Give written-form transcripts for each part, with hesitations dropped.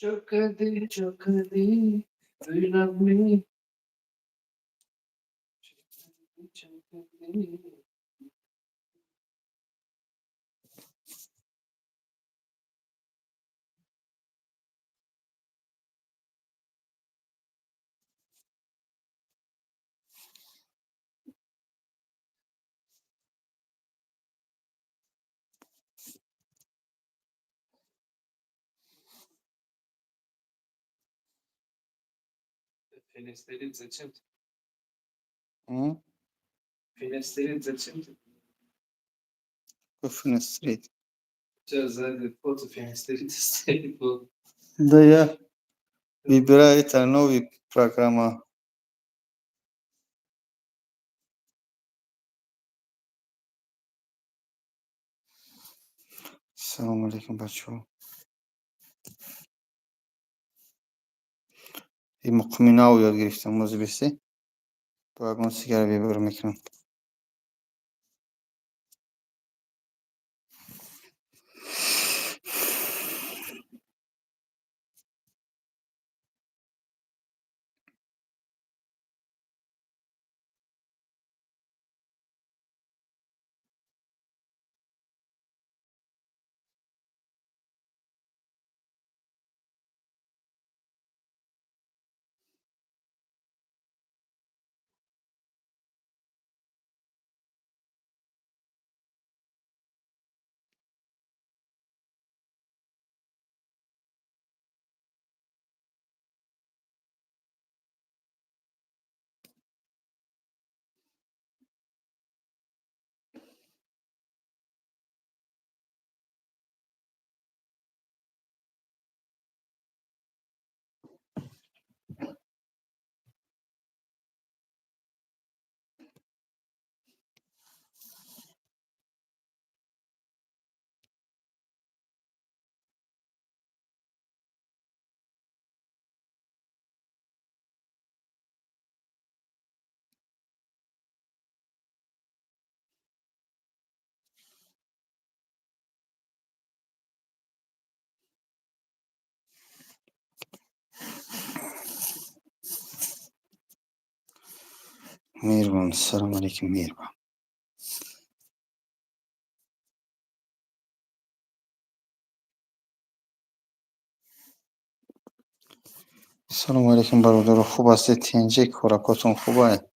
Chokadi, do you love me? Chokadi. Финистерит зачем? М? Финистерит зачем? Финистерит. Сейчас сзади фото финистерит стоит. Да я выбираю это новая программа. Салам алейкум, бачо. این مقیمیناو یاد گرفتم موزه بسته باید من سیگار ببرم میکنم مهربان سلام علیکم مهربان سلام علیکم برادر خوب هستید تنجه خوراکاتون خوبه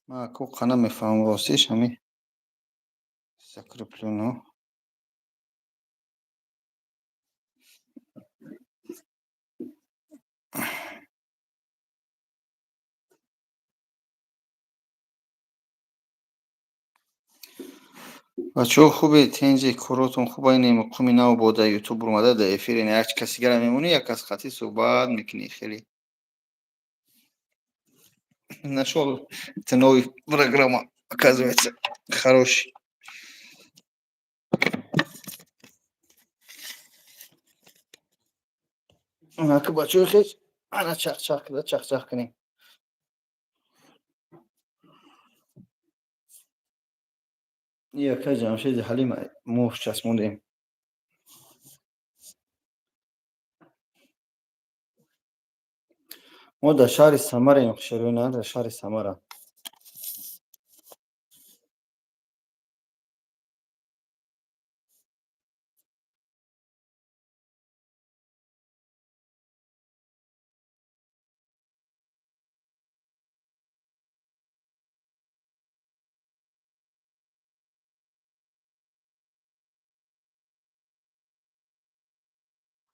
من کو قناه میفهم راستیش همی سکر پلونو بچه ها خوبه تنجه کاراتون خوبه این مقیمی نو بوده یوتیوب اومده در افیر این هرچی کسی گره میمونه یک از خطی صحبت میکنی خیلی нашел это новая программа оказывается хороший که بچه های خیلی انا چخ چخ کنیم یک جمشید حلیم موش چسبوندیم ما در شهر سمر ایم شروع در شهر سمر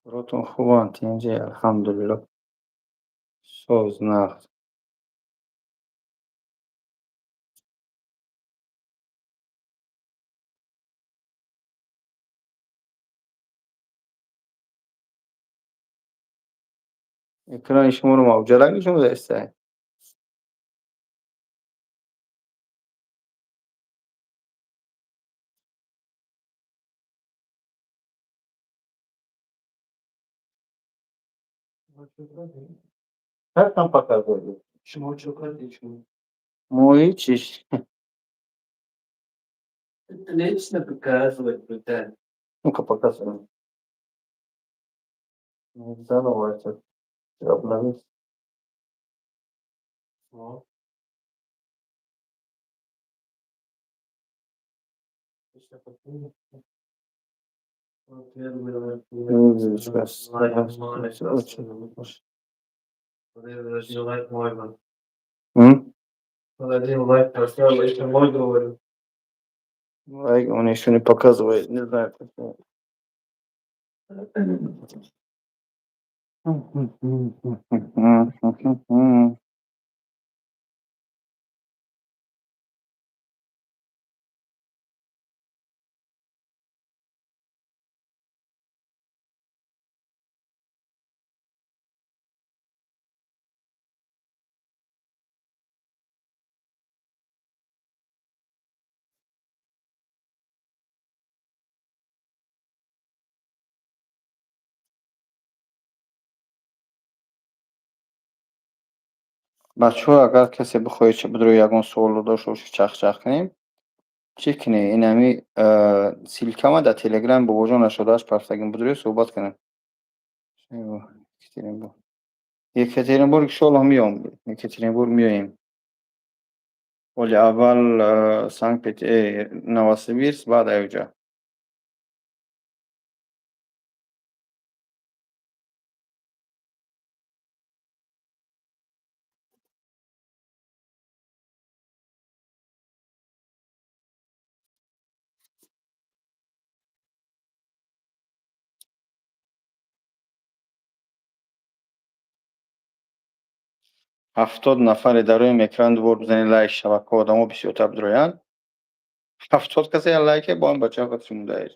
براتون خوبان تینجه الحمدلله سوز نخت اکران شما رو موجه شما دسته هر کم پکر بودی شما چوکادی شما مویی چیش ليش نبكي كاس ولا بتاع نکا پکر سرم Zero وایسد جواب ندید. Yüz best. Hı? Лайк, он еще не показывает, не знаю. بچه‌ها اگر کسی بخواید چه بدروی یگان سوال داشته باشه چخ کنیم چی کنه این همی سیلکما در تلگرام با وجود نشدهش پرستگیم بدروی صحبت کنیم یکاترینبورگ شغل میام یکاترینبورگ میایم ولی اول سانت پت نواسیبیرسک بعد اینجا هفتاد نفر در روی اکران دور بزنید لایک شبکه آدمو بسیار بدرویان 70 کسی لایک با این بچه ها خودشون مونده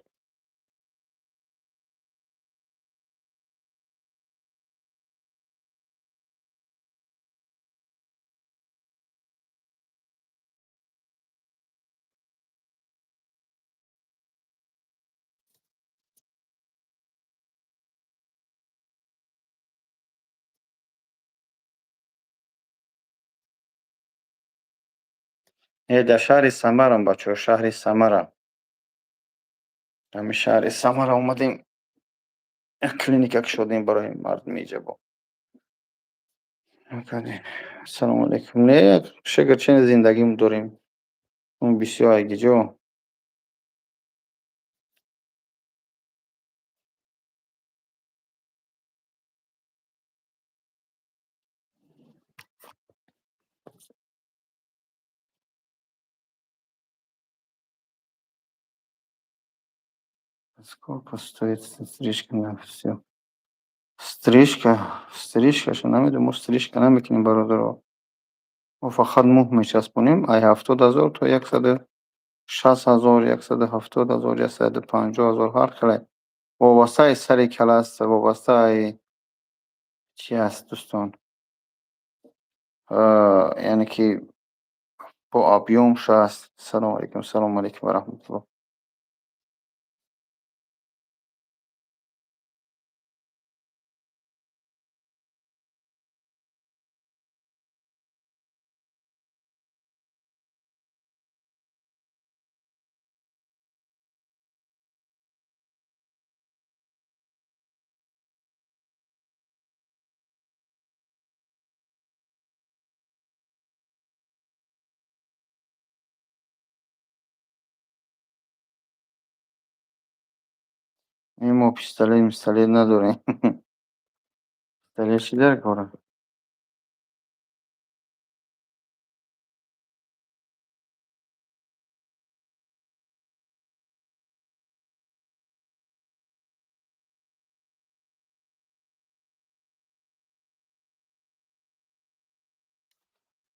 در شهر سمرم بچه شهر سمرم همین شهر سمر اومدیم کلینیک شدیم برای مردم اینجا با سلام علیکم نه شکر چین زندگیم داریم اون بسیار گیجو сколько стоит стрижка на все стрижкаش نمیدونم стрижка نمیکنیم برادر ما فقط مو میچسبونیم ای 70,000 تا 160,000 170,000 150,000 هر خیلی وابسته ای سر کله است وابسته ای چی است دوستان یعنی که با آبیومش است سلام علیکم و رحمت الله این ما پیستولی نداریم پیستولی چی در کاره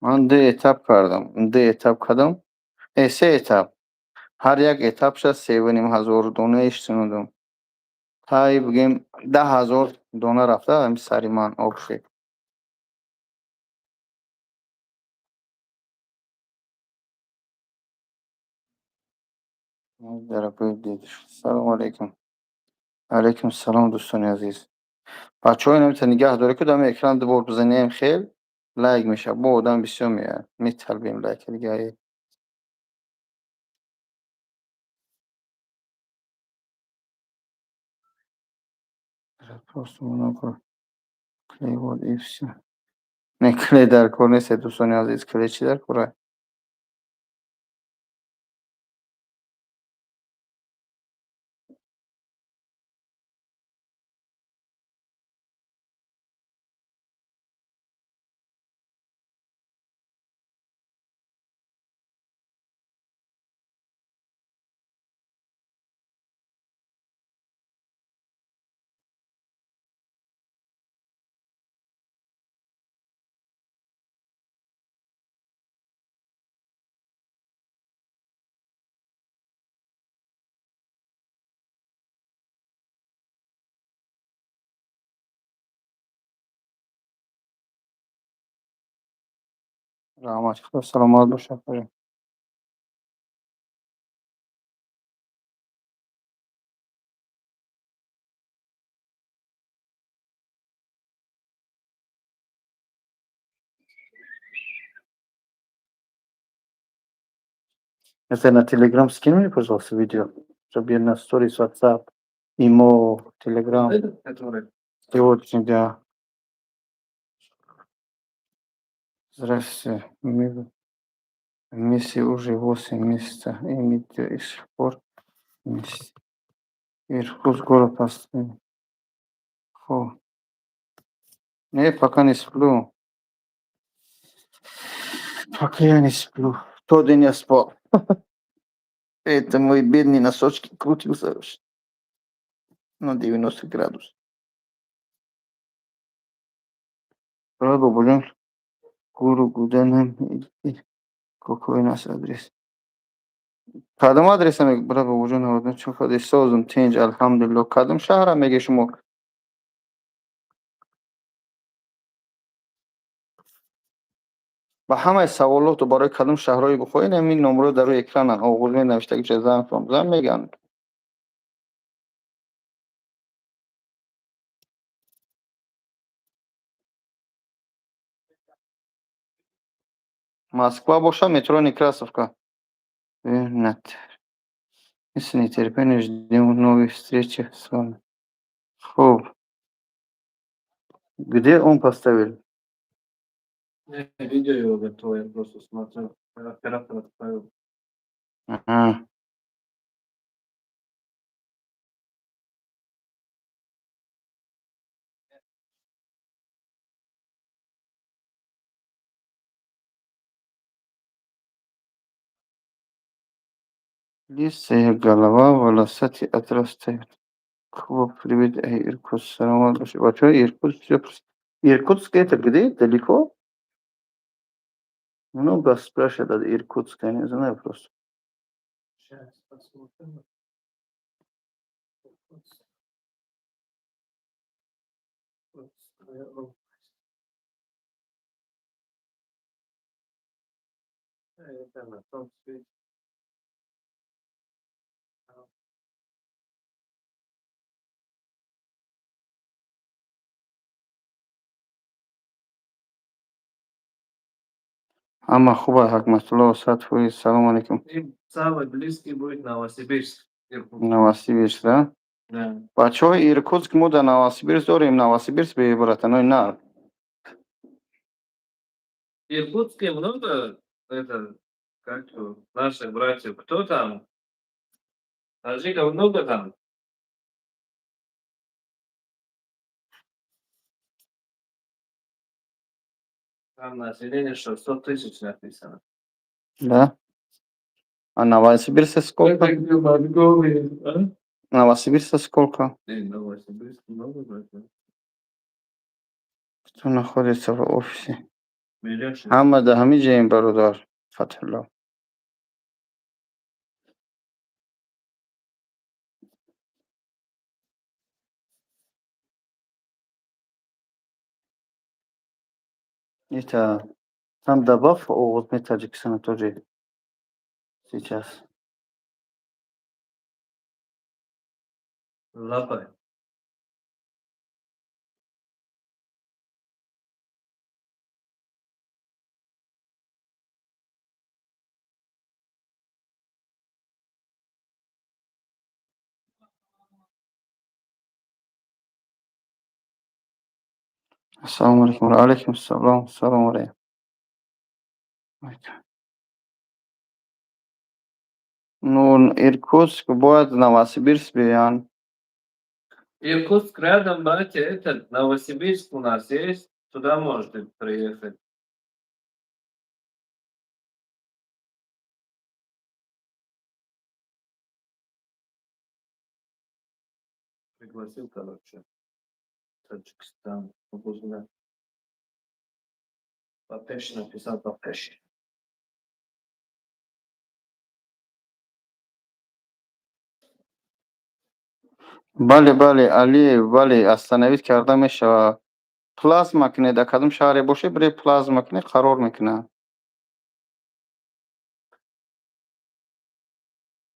من 2 اتاپ کردم 2 اتاپ کردم 3 اتاپ هر یک اتاپش 3,500 دانه اشتنودم تایی بگیم 10,000 دانه رفته همین سری من آب شد در باید دیدش سلام علیکم سلام دوستان عزیز بچه های نمیتونه نگه داره که دام اکران دو بزنیم خیل لایک میشه با آدم بسیار میتربیم لایک دیگه Просто много клей вот и все. Не, клей дар кор нест, дӯстони азиз. Клей чӣ дар кор аст? Раҳмат. Худо саломат бошад. Это на Telegram скинь мне, пожалуйста, видео. Чтобы я на сторис, WhatsApp, imo, Telegram. Этот, который... И вот, да. Здравствуйте. Мы вместе уже 8 месяцев. И мы до сих пор вместе. Иркутск город построен. Фу. Не, пока не сплю. Пока я не сплю. Тот день я спал. Это мой бедный носочки крутился на 90 градусов. Правда, будем гуру гуданам и какой у нас адрес. Кадом адресам брат бабуҷон ҳозир чун ходи созум тинҷ алҳамдулилло. Кадом шаҳрам мегӯед шумо? ба ҳамаи саволоту барои кадом шаҳрҳои бихоҳед ҳамин номерҳо дар рӯи экранан оғоз менавиштагӣ занг кунам. Занг мегӯянд. Москва бошад, метро Некрасовка. Нет. С нетерпением ждем новой встречи с вами. Хуб. Где он поставил? Не, видео его готово, я просто смотрю. Оператор отправил. Ага. Лысая голова, волосатый отрастает. Хуб, привет, Иркутск, саламат бошед. Бачаҳо, Иркутск всё просто. Иркутск это где? Далеко? Много спрашивают от Иркутска, я не знаю просто. Сейчас посмотрим. Это на том свете. Ама хуба, Хакматулло, Сатфуи, салам алейкум. И самый близкий будет Новосибирск. Иркутск. Новосибирск, да? Да. Бачаҳо, Иркутск мо дар Новосибирск дорем. Новосибирск бебаратанои на. В Иркутске много это, как наших братьев. Кто там? Таджиков много там? Там население 600 тысяч написано. Да? А Новосибирск сколько? Это где Монголия, а? Новосибирск сколько? Новосибирск много братьев. Кто находится в офисе? Миллион 600. Ҳама да ҳамин ҷаем бародар Фатҳулло. Это там добавь овоз на Таджикистана тоже сейчас. Лапай. السلام عليكم وعليكم السلام السلام عليكم. Ну, Иркутск, будет Новосибирск, Билян. Иркутск рядом, братья, этот, Новосибирск у нас есть, туда можете приехать. Пригласил, короче, Таджикистан, Абузга. Папеш написал Папеш. Бали, Али, Бали, остановить кардам мешава. Плазма кине, да кадом шаҳре боше, бире плазма кине қарор мекунад.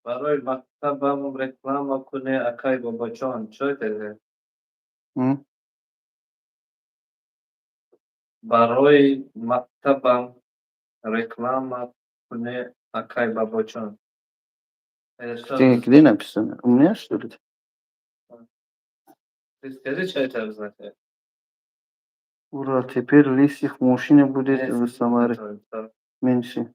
Барои мактабам реклама куне Акай Бобочон. Чо это? Барои мактабам реклама куне Акай Бобочон. Это что Где написано? У меня, что ли? Ты скажи, что это означает? Ура, теперь лисих машина будет в Самаре. Меньше.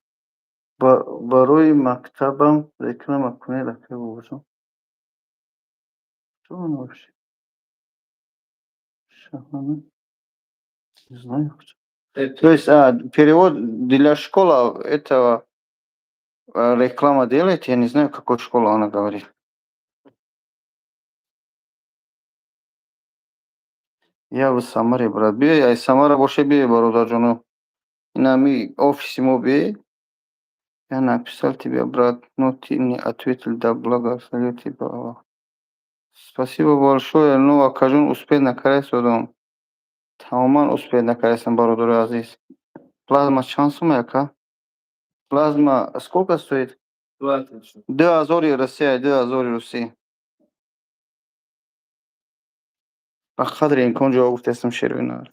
Барои мактабам реклама куне Акай Бобочон. Что он вообще? Шахана? Не знаю. То есть, перевод для школы этого реклама делает, я не знаю, какой школы она говорит. Я в Самаре, брат. Бей, ай Самара боше бей, бародарджону. Нами офисе мо бей. Я написал тебе, брат, но ты не ответил, да благословил тебя. Спасибо большое, ну, Акажун успех накарай содом. Тамоман успех накарайсан, бародари азиз. Плазма чансум яка? Плазма сколько стоит? 20. 2000 Россия, 2000 Россия. Ба қадри имкон ҷавоб гуфтастам шервинар.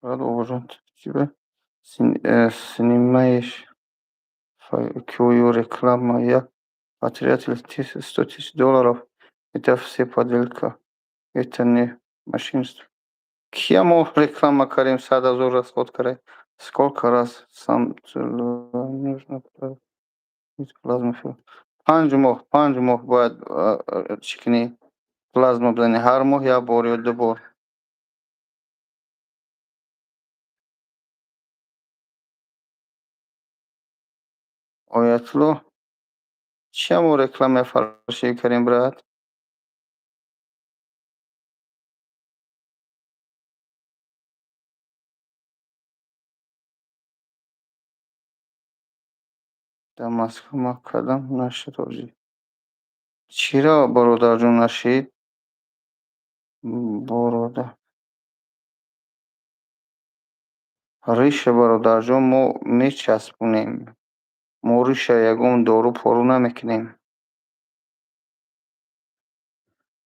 Рад уважать тебя. Снимаешь кою реклама, я потратил $100 000. Это все подделка. Это не мошенничество. Кему реклама Карим Садазур расход карай? Сколько раз сам нужно плазма фил. 5 моҳ бояд чикни плазма бизани. Ҳар моҳ як бор ё ду бор. Оятулло, чему реклама фарши Карим брат? Да Москва ма кадам нашид ҳоҷӣ. Чиро бародарҷон нашид? Бародар. Риша бародарҷон мо мечаспонем. Мо риша ягон дору пору намекунем.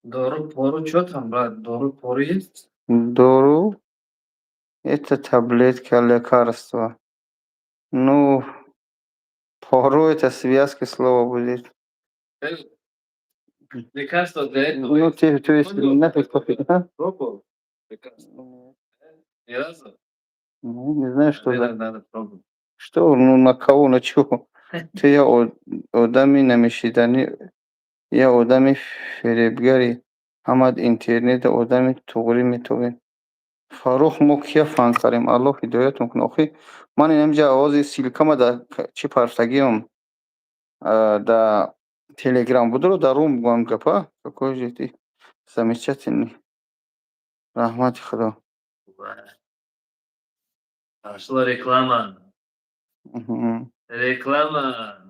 Дору пору чё там, брат? Дору пору есть? Дору? Это таблетки, лекарства. Ну, пору это связки слова будет. Лекарство для этого Ну, есть. то есть нафиг попить, а? Пробовал? Лекарство? Ни разу? Ну, не знаю, что Наверное, за... надо пробовать. Что, ну, на кого, на чего? Ты я одами намешидани, я одами феребгари, амад интернет одами тугри метовен. Фарух мо кия фан карем, Аллоҳ ҳидоят мекунад. Охи, ман инамҷа овози силкама да чӣ парсагиам да Telegram будро да рум гуам гапа. Какой же ты замечательный. Рахмати Худо. Пошла реклама. Мгм. Реклама.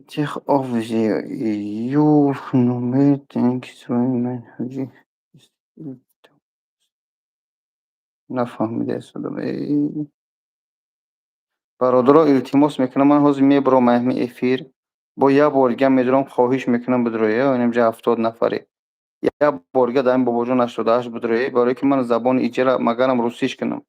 Тех овзи ю номер деньги свои менеджи. Нафаҳмида садам. бародаро илтимос мекунам, ман ҳозир мебаромам ҳамин эфир, бо як борга медорам хоҳиш мекунам бидроӣ инҷа 70 нафаре. Як борга дар ин бобоҷон 88 бидроӣ, барое ки ман забони иҷра магарам русиш кунам.